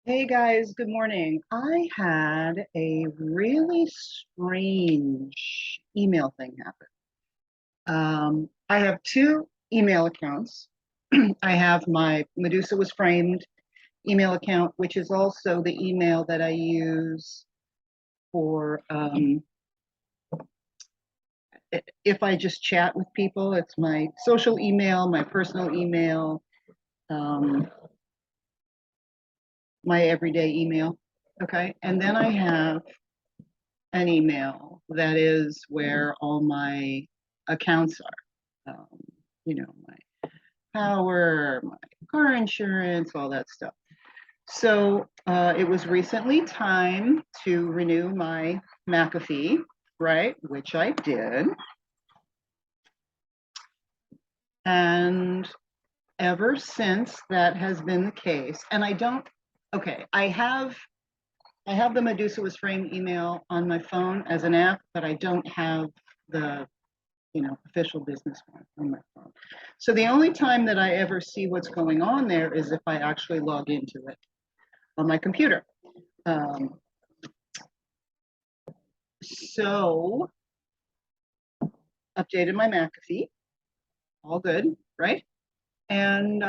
Hey guys, good morning. I had a really strange email thing happen. I have two email accounts. I have my Medusa Was Framed email account, which is also the email that I use for if I just chat with people. It's my social email, my personal email, um, my everyday email. Okay. And then I have an email that is where all my accounts are. My power, my car insurance, all that stuff. So it was recently time to renew my McAfee, right? Which I did. And ever since that has been the case, and I don't, okay, I have the Medusa Was Framed email on my phone as an app, but I don't have the official business one on my phone. So the only time that I ever see what's going on there is if I actually log into it on my computer. Um, so updated my McAfee, all good, right? And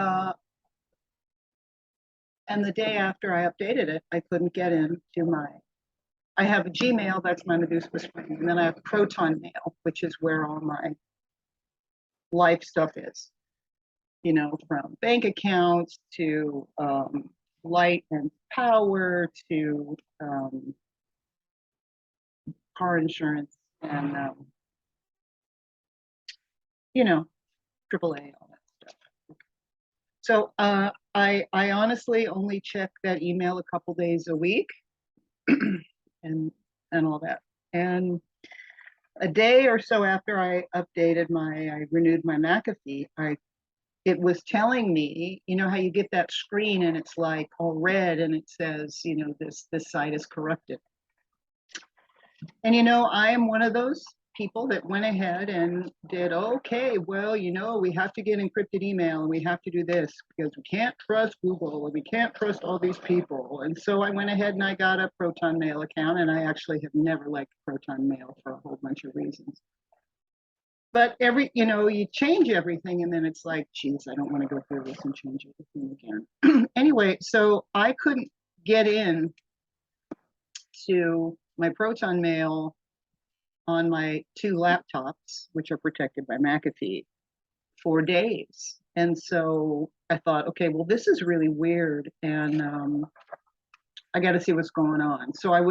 and the day after I updated it, I couldn't get into my. I have a Gmail, that's my Medusa Was Framed, and then I have Proton Mail, which is where all my life stuff is. From bank accounts to light and power to car insurance and you know, AAA, all that stuff. So I honestly only check that email a couple days a week, and all that. And a day or so after I renewed my McAfee, it was telling me, how you get that screen and it's like all red and it says, this site is corrupted. And I am one of those people that went ahead and did, okay, well, we have to get encrypted email and we have to do this because we can't trust Google and we can't trust all these people. And so I went ahead and I got a Proton Mail account, and I actually have never liked Proton Mail for a whole bunch of reasons. But you change everything and then it's like, geez, I don't want to go through this and change everything again. Anyway, so I couldn't get in to my Proton Mail on my two laptops, which are protected by McAfee, for days. And so I thought, okay, well, this is really weird, and I got to see what's going on. So I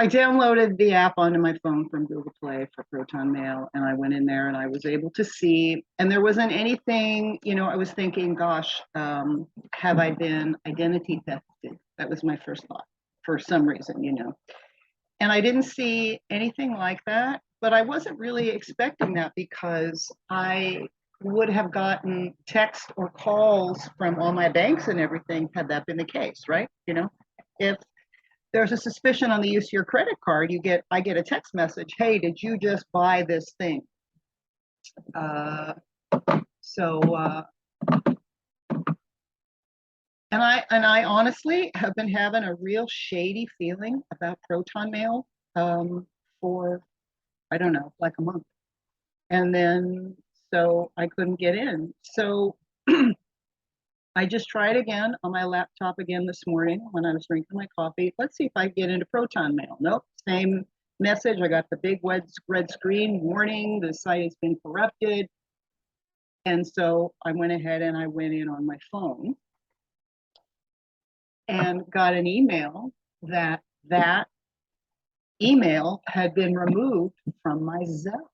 downloaded the app onto my phone from Google Play for Proton Mail, and I went in there and I was able to see, and there wasn't anything, I was thinking, gosh, have I been identity thefted? That was my first thought for some reason. And I didn't see anything like that, but I wasn't really expecting that because I would have gotten text or calls from all my banks and everything had that been the case, right? If there's a suspicion on the use of your credit card, I get a text message, hey, did you just buy this thing? Uh, so and I honestly have been having a real shady feeling about Proton Mail for, I don't know, like a month. And then so I couldn't get in. So I just tried again on my laptop again this morning when I was drinking my coffee. Let's see if I get into Proton Mail. Nope, same message. I got the big red screen warning, the site has been corrupted. And so I went ahead and I went in on my phone and got an email that email had been removed from my Zelle,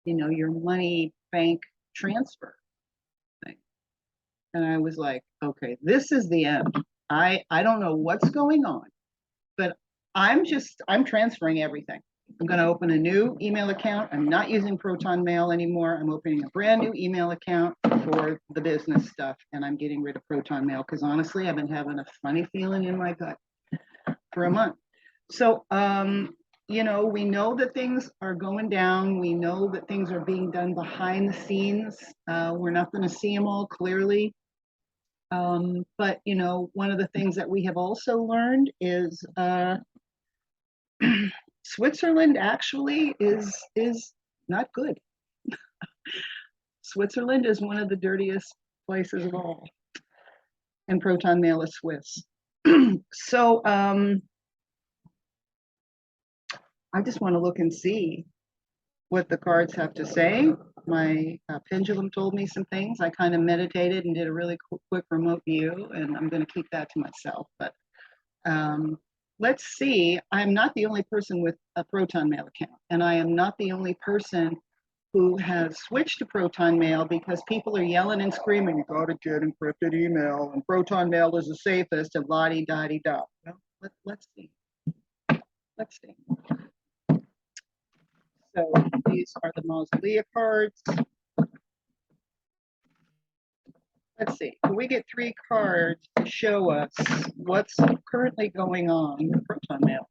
your money bank transfer thing. And I was like, okay, this is the end. I don't know what's going on, but I'm transferring everything. I'm going to open a new email account. I'm not using Proton Mail anymore. I'm opening a brand new email account for the business stuff, and I'm getting rid of Proton Mail because honestly, I've been having a funny feeling in my gut for a month. So, we know that things are going down. We know that things are being done behind the scenes. We're not going to see them all clearly. But you know, one of the things that we have also learned is Switzerland actually is not good. Switzerland is one of the dirtiest places of all, and proton mail is Swiss. So I just want to look and see what the cards have to say. My pendulum told me some things. I kind of meditated and did a really quick remote view, and I'm going to keep that to myself. But let's see. I'm not the only person with a proton mail account, and I am not the only person who has switched to proton mail because people are yelling and screaming, you got to get encrypted email, and proton mail is the safest, and la-di-da-di-da. Well, let's see. Let's see. So these are the Mausolea cards. Let's see. Can we get 3 cards to show us what's currently going on with proton mail?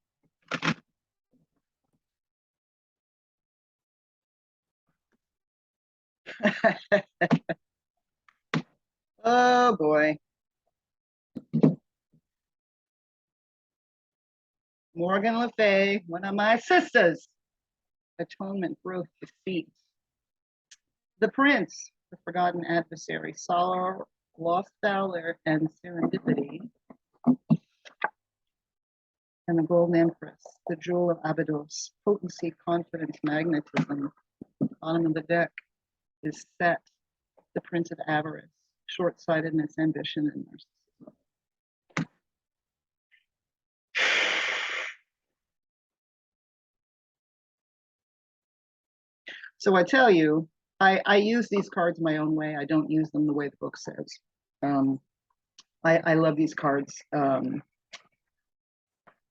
Oh boy. Morgan Le Fay, one of my sisters. Atonement, growth, defeat. The Prince, the forgotten adversary, sorrow, lost valor, and serendipity. And the Golden Empress, the jewel of Abydos, potency, confidence, magnetism. Bottom of the deck is Set, the Prince of Avarice, short-sightedness, ambition, and narcissism. So I tell you, I use these cards my own way. I don't use them the way the book says. I love these cards. The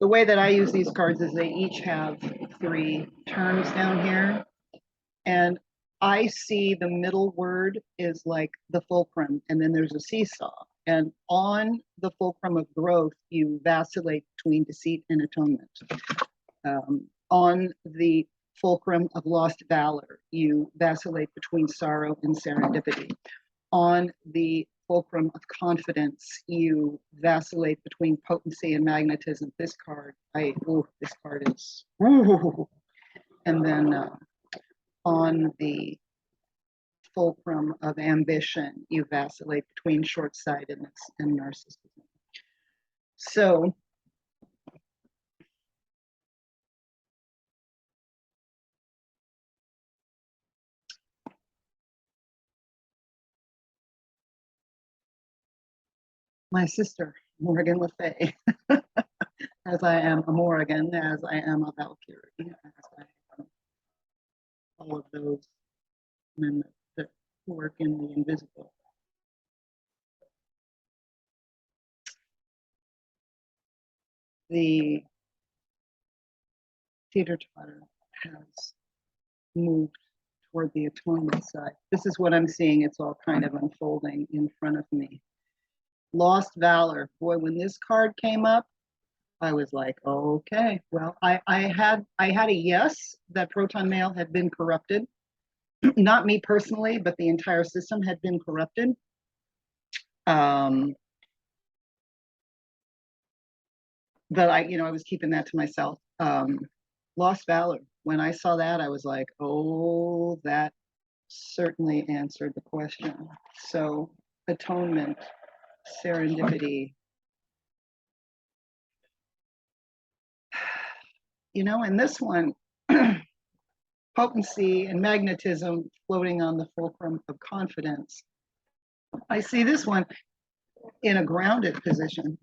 way that I use these cards is they each have 3 terms down here. And I see the middle word is like the fulcrum, and then there's a seesaw. And on the fulcrum of growth, you vacillate between deceit and atonement. On the fulcrum of lost valor, you vacillate between sorrow and serendipity. On the fulcrum of confidence, you vacillate between potency and magnetism. This card, this card is, and then on the fulcrum of ambition, you vacillate between short-sightedness and narcissism. So my sister, Morgan Le Fay, as I am a Morrigan, as I am a Valkyrie, as I am all of those men that work in the invisible. The teeter-totter has moved toward the atonement side. This is what I'm seeing. It's all kind of unfolding in front of me. Lost valor. Boy, when this card came up, I was like, okay, well, I had a yes that proton mail had been corrupted. Not me personally, but the entire system had been corrupted. But I was keeping that to myself. Lost valor. When I saw that, I was like, oh, that certainly answered the question. So atonement, serendipity. And this one, potency and magnetism floating on the fulcrum of confidence. I see this one in a grounded position.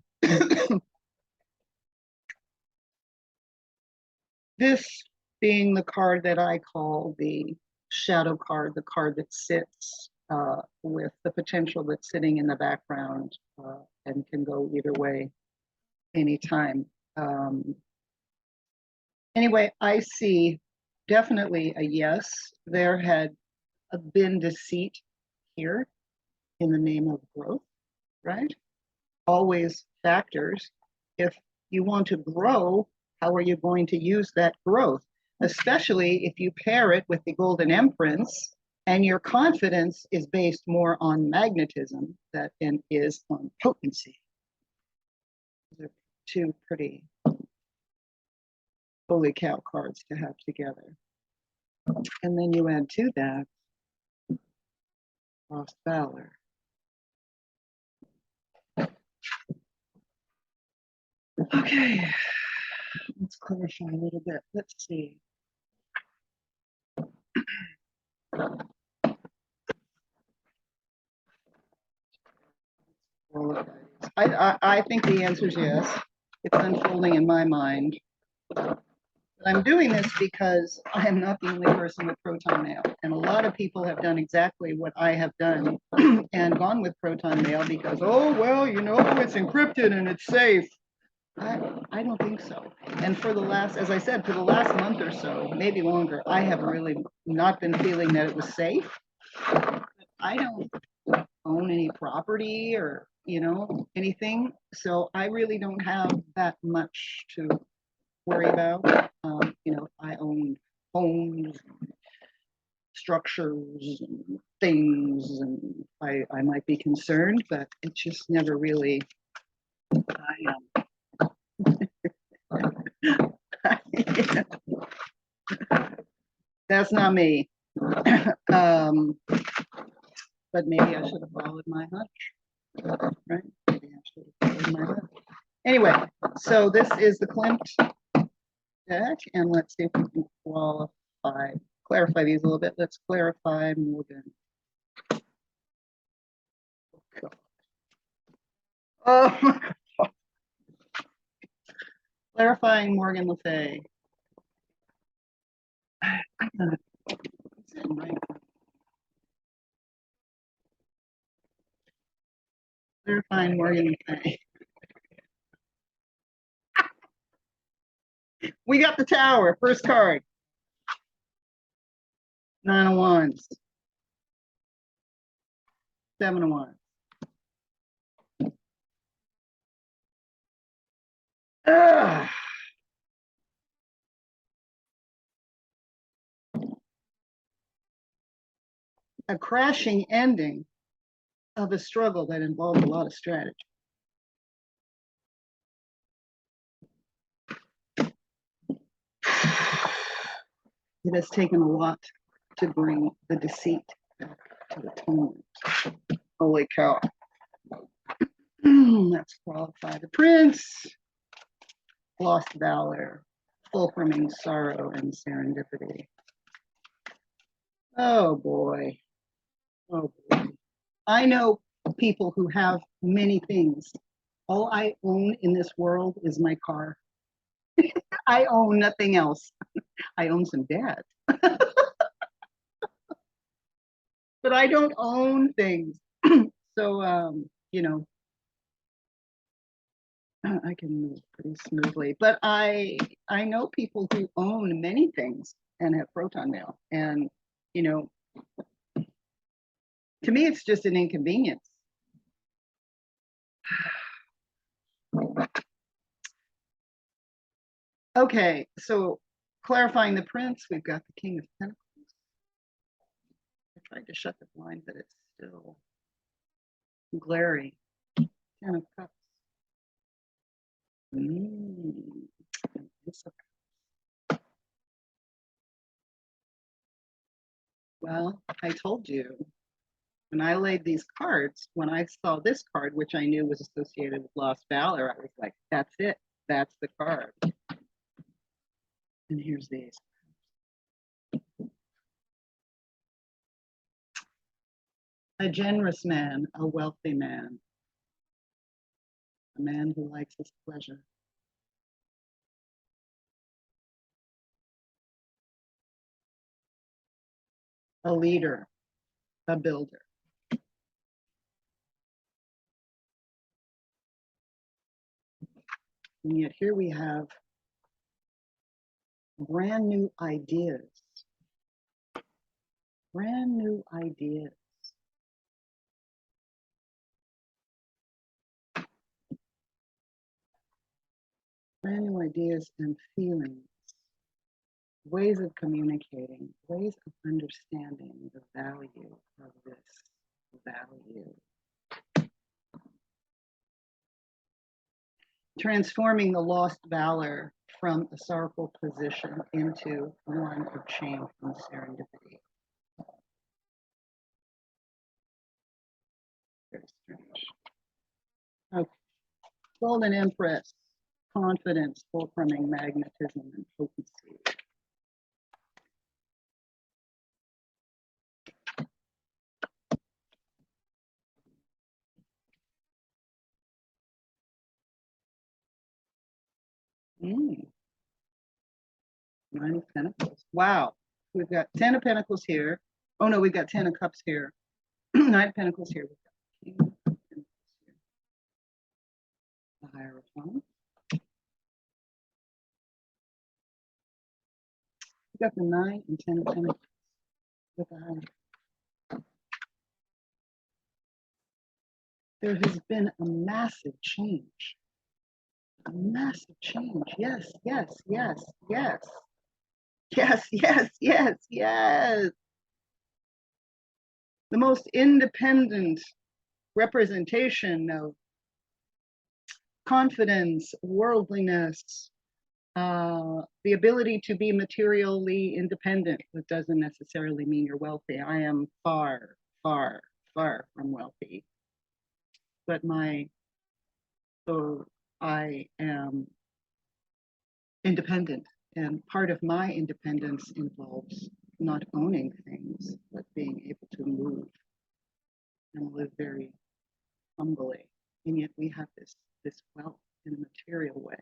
This being the card that I call the shadow card, the card that sits with the potential that's sitting in the background and can go either way anytime. Anyway, I see definitely a yes. There had been deceit here in the name of growth, right? Always factors. If you want to grow, how are you going to use that growth? Especially if you pair it with the Golden Empress And your confidence is based more on magnetism than it is on potency. They're two pretty holy cow cards to have together. And then you add to that Lost Valor. Okay, let's clarify a little bit. Let's see. I think the answer is yes. It's unfolding in my mind. But I'm doing this because I am not the only person with proton mail. And a lot of people have done exactly what I have done and gone with proton mail because, oh, well, you know, it's encrypted and it's safe. I don't think so. And for the last, as I said, for the last month or so, maybe longer, I have really not been feeling that it was safe. I don't own any property or, you know, anything. So I really don't have that much to worry about. You know, I own homes, structures, and things, and I might be concerned, but it just never really. That's not me. But maybe I should have followed my hunch, right? Maybe I should have followed my hunch. Anyway, so this is the Klimpt deck, and let's see if we can clarify these a little bit. Let's clarify Morgan. Oh my God. Clarifying Morgan Le Fay. Clarifying Morgan Le Fay. We got the tower, first card. 9 of Wands. 7 of Wands. Ugh. A crashing ending of a struggle that involved a lot of strategy. It has taken a lot to bring the deceit back to the atonement. Holy cow. Let's qualify the Prince. Lost Valor, fulcruming sorrow and serendipity. Oh boy. Oh boy. I know people who have many things. All I own in this world is my car. I own nothing else. I own some debt. But I don't own things. So, you know, I can move pretty smoothly. But I know people who own many things and have proton mail. And, you know, to me, it's just an inconvenience. Okay, so clarifying the Prince, we've got the King of Pentacles. I tried to shut the blind, but it's still glary. 10 of Cups. Well, I told you, when I laid these cards, when I saw this card, which I knew was associated with Lost Valor, I was like, that's it. That's the card. And here's these. A generous man, a wealthy man, a man who likes his pleasure. A leader, a builder. And yet here we have brand new ideas. Brand new ideas. Brand new ideas and feelings. ways of communicating, ways of understanding the value of this value. Transforming the lost valor from a sorrowful position into one of change and serendipity. Very strange. Okay. Golden Empress, confidence, fulcruming magnetism and potency. Nine of Pentacles. Wow. We've got 10 of Pentacles here. Oh no, we've got 10 of Cups here. 9 of Pentacles here. We've got King of Pentacles here. The Hierophant. We've got the 9 and 10 of Pentacles with the Hierophant. There has been a massive change. A massive change. Yes, yes, yes, yes. Yes, yes, yes, yes. The most independent representation of confidence, worldliness, the ability to be materially independent. That doesn't necessarily mean you're wealthy. I am far, far, far from wealthy. But I am independent. And part of my independence involves not owning things, but being able to move and live very humbly. And yet we have this wealth in a material way.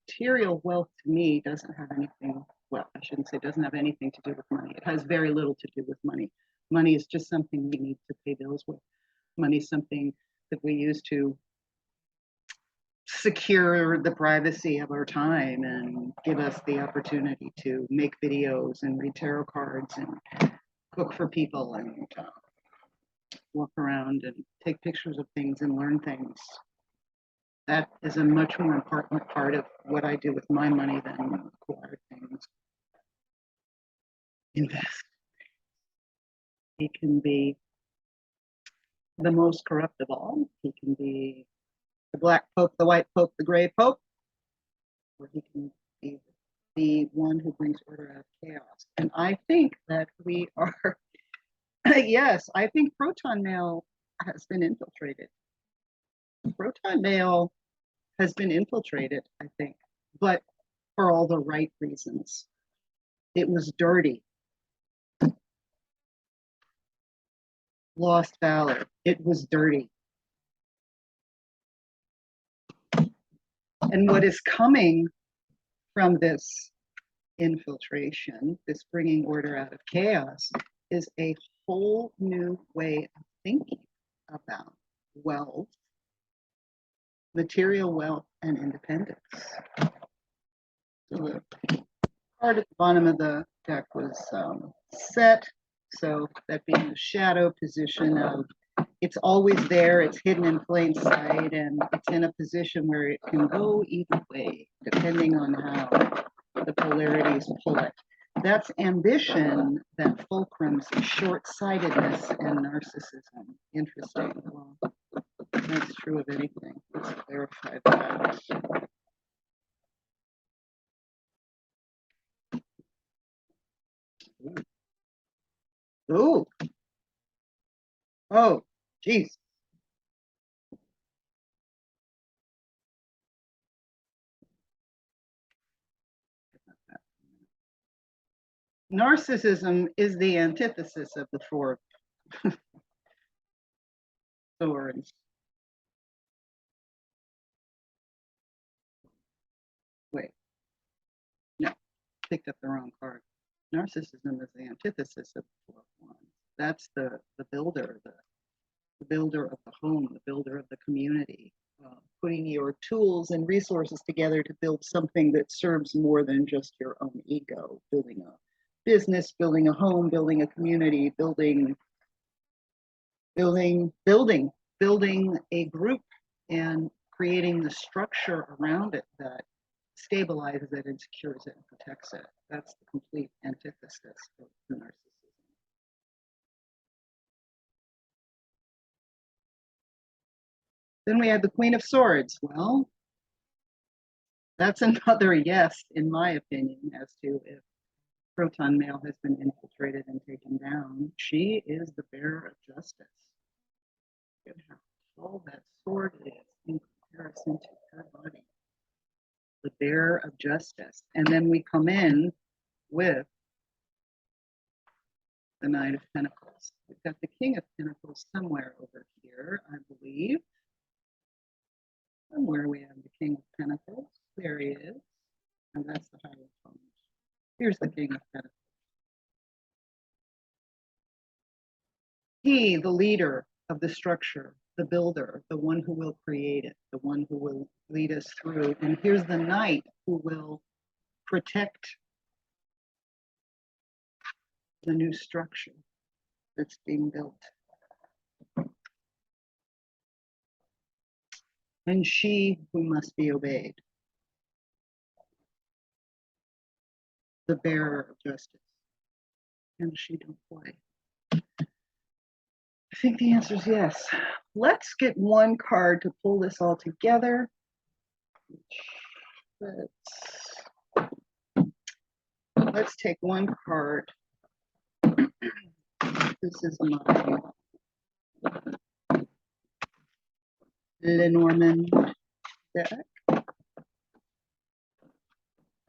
Material wealth to me doesn't have anything, well, I shouldn't say doesn't have anything to do with money. It has very little to do with money. Money is just something we need to pay bills with. Money is something that we use to secure the privacy of our time and give us the opportunity to make videos and read tarot cards and cook for people and walk around and take pictures of things and learn things. That is a much more important part of what I do with my money than acquire things. Invest. He can be the most corrupt of all. He can be the black pope, the white pope, the gray pope, or he can be the one who brings order out of chaos. And I think that we are, yes, I think proton mail has been infiltrated. Proton mail has been infiltrated, I think, but for all the right reasons. It was dirty. Lost valor. It was dirty. And what is coming from this infiltration, this bringing order out of chaos, is a whole new way of thinking about wealth, material wealth, and independence. So the card at the bottom of the deck was set. So that being the shadow position of it's always there, it's hidden in plain sight, and it's in a position where it can go either way, depending on how the polarities pull it. That's ambition that fulcrums short-sightedness and narcissism. Interesting. Well, that's true of anything. Let's clarify that. Ooh. Oh, geez. Narcissism is the antithesis of the Four of Swords. Wait, no, picked up the wrong card. Narcissism is the antithesis of the Four of Wands. That's the builder, the builder of the home, the builder of the community, putting your tools and resources together to build something that serves more than just your own ego, building a business, building a home, building a community, building a group and creating the structure around it that stabilizes it and secures it and protects it. That's the complete antithesis of narcissism. Then we have the Queen of Swords. Well, that's another yes, in my opinion, as to if proton male has been infiltrated and taken down. She is the bearer of justice. Look at how tall that sword is in comparison to her body. The bearer of justice. And then we come in with the Knight of Pentacles. We've got the King of Pentacles somewhere over here, I believe. Somewhere we have the King of Pentacles. There he is. And that's the Hierophant. Here's the King of Pentacles. He, the leader of the structure, the builder, the one who will create it, the one who will lead us through. And here's the Knight who will protect the new structure that's being built. And she who must be obeyed, the bearer of justice. And she don't play. I think the answer is yes. Let's get one card to pull this all together. Let's take one card. This is my Lenormand deck. I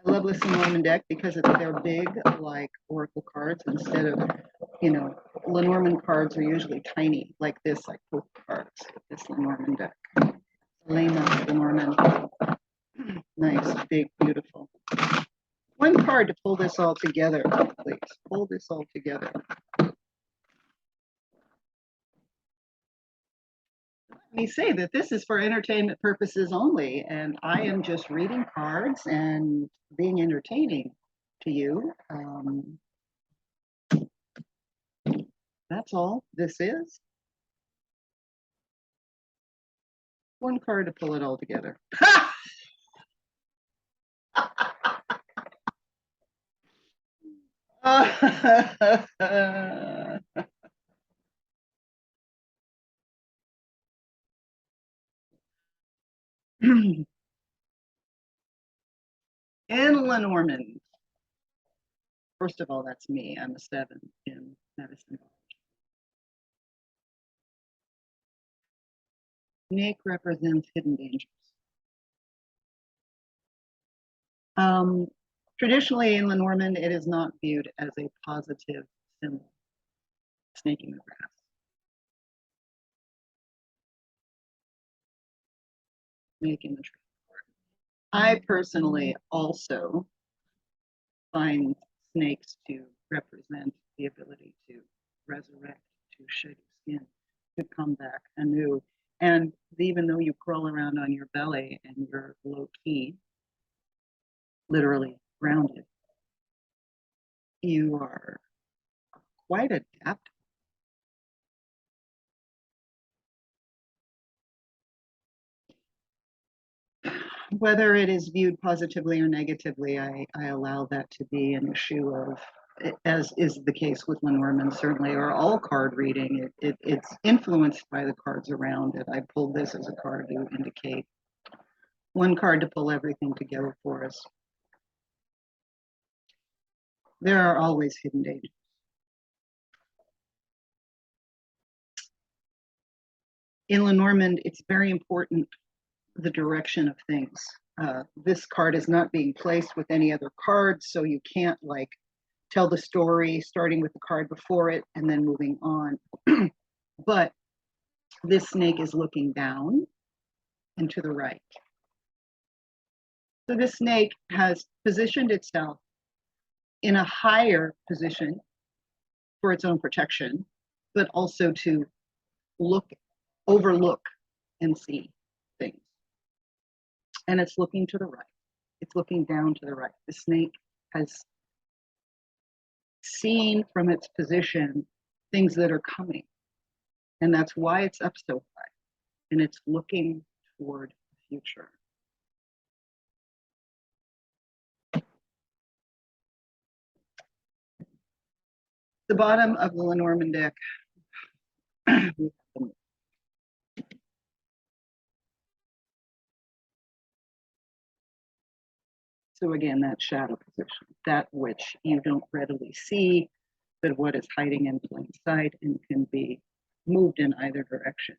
love this Lenormand deck because they're big, like oracle cards, instead of, you know, Lenormand cards are usually tiny, like this, like poker cards. This Lenormand deck. Thelema Lenormand. Nice, big, beautiful. One card to pull this all together, please. Pull this all together. Let me say that this is for entertainment purposes only, and I am just reading cards and being entertaining to you. That's all this is. One card to pull it all together. In Lenormand. First of all, that's me. I'm a 7 in medicine. Snake represents hidden dangers. Traditionally in Lenormand, it is not viewed as a positive symbol. Snake in the grass. Snake in the tree. I personally also find snakes to represent the ability to resurrect, to shed your skin, to come back anew. And even though you crawl around on your belly and you're low key, literally grounded, you are quite adaptable. Whether it is viewed positively or negatively, I allow that to be an issue of, as is the case with Lenormand, certainly, or all card reading, it's influenced by the cards around it. I pulled this as a card to indicate one card to pull everything together for us. There are always hidden dangers. In Lenormand, it's very important the direction of things. This card is not being placed with any other cards, so you can't like tell the story starting with the card before it and then moving on. But this snake is looking down and to the right. So this snake has positioned itself in a higher position for its own protection, but also to overlook and see things. And it's looking to the right. It's looking down to the right. The snake has seen from its position things that are coming. And that's why it's up so high. And it's looking toward the future. The bottom of the Lenormand deck. So again, that shadow position, that which you don't readily see, but what is hiding in plain sight and can be moved in either direction.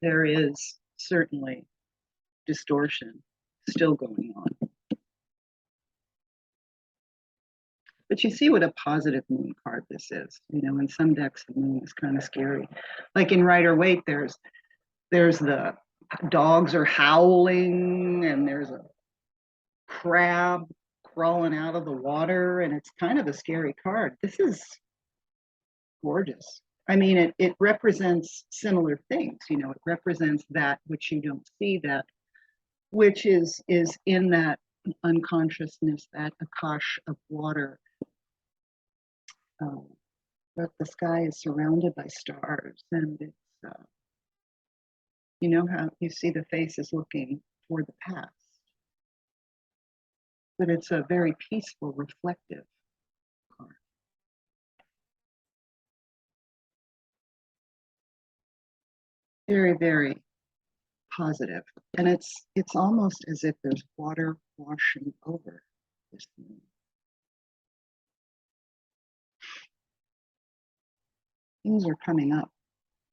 There is certainly distortion still going on. But you see what a positive moon card this is. You know, in some decks, the moon is kind of scary. Like in Rider-Waite, there's the dogs are howling and there's a crab crawling out of the water, and it's kind of a scary card. This is gorgeous. I mean, it represents similar things. You know, it represents that which you don't see, that which is in that unconsciousness, that akash of water. But the sky is surrounded by stars, and it's you know how you see the face is looking toward the past, but it's a very peaceful, reflective card. Very, very positive, and it's almost as if there's water washing over this moon. Things are coming up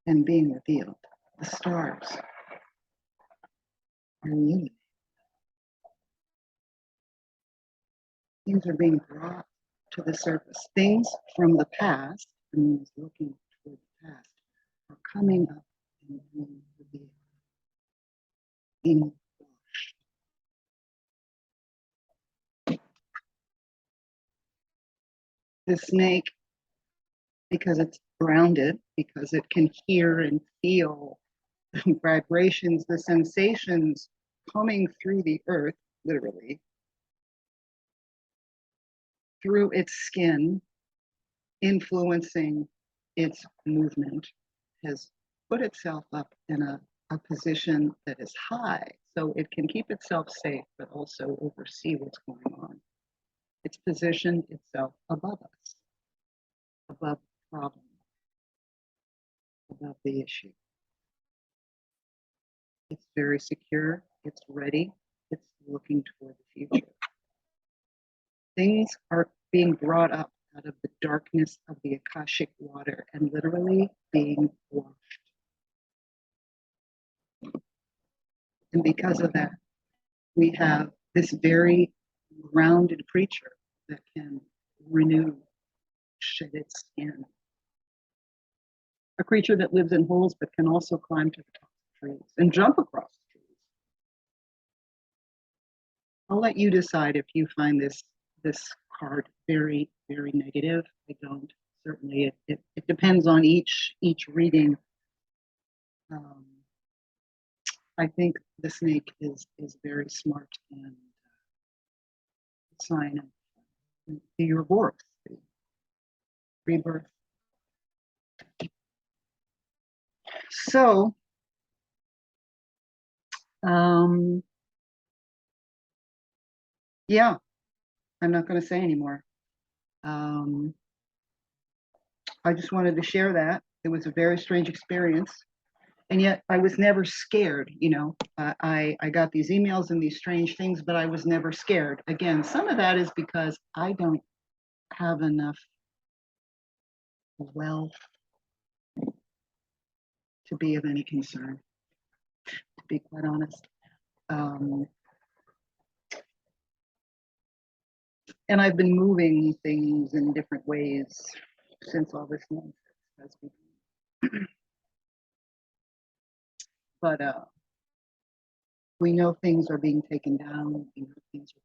and being revealed. The stars are illuminated. Things are being brought to the surface. Things from the past, the moon is looking toward the past, are coming up and being revealed, being washed. The snake, because it's grounded, because it can hear and feel the vibrations, the sensations coming through the earth, literally, through its skin, influencing its movement, has put itself up in a position that is high, so it can keep itself safe, but also oversee what's going on. It's positioned itself above us, above the problem, above the issue. It's very secure, it's ready, it's looking toward the future. Things are being brought up out of the darkness of the Akashic water and literally being washed. And because of that, we have this very grounded creature that can renew, shed its skin. A creature that lives in holes but can also climb to the top of trees and jump across trees. I'll let you decide if you find this card very, very negative. I don't. Certainly, it depends on each reading. I think the snake is very smart and a sign of the rebirth, rebirth. So, yeah, I'm not going to say anymore. I just wanted to share that. It was a very strange experience. And yet I was never scared, you know. I got these emails and these strange things, but I was never scared. Again, some of that is because I don't have enough wealth to be of any concern, to be quite honest. And I've been moving things in different ways since all this nonsense has begun. But we know things are being taken down, we know things are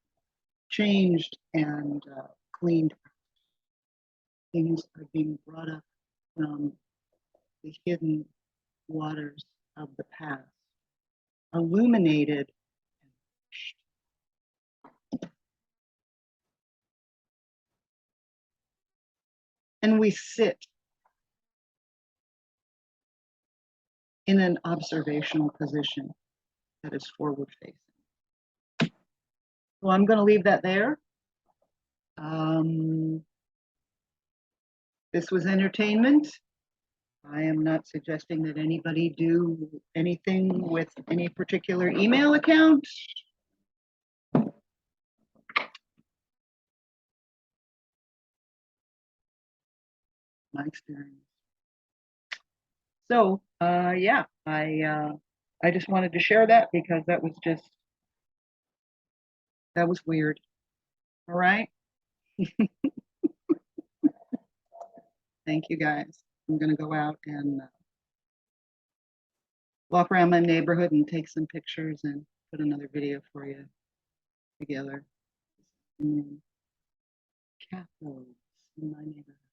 changed and cleaned. Things are being brought up from the hidden waters of the past, illuminated and washed. And we sit in an observational position that is forward facing. So I'm going to leave that there. This was entertainment. I am not suggesting that anybody do anything with any particular email account. My experience. So, yeah, I just wanted to share that because that was weird. All right. Thank you guys. I'm gonna go out and walk around my neighborhood and take some pictures and put another video for you together. Cathodes in my neighborhood.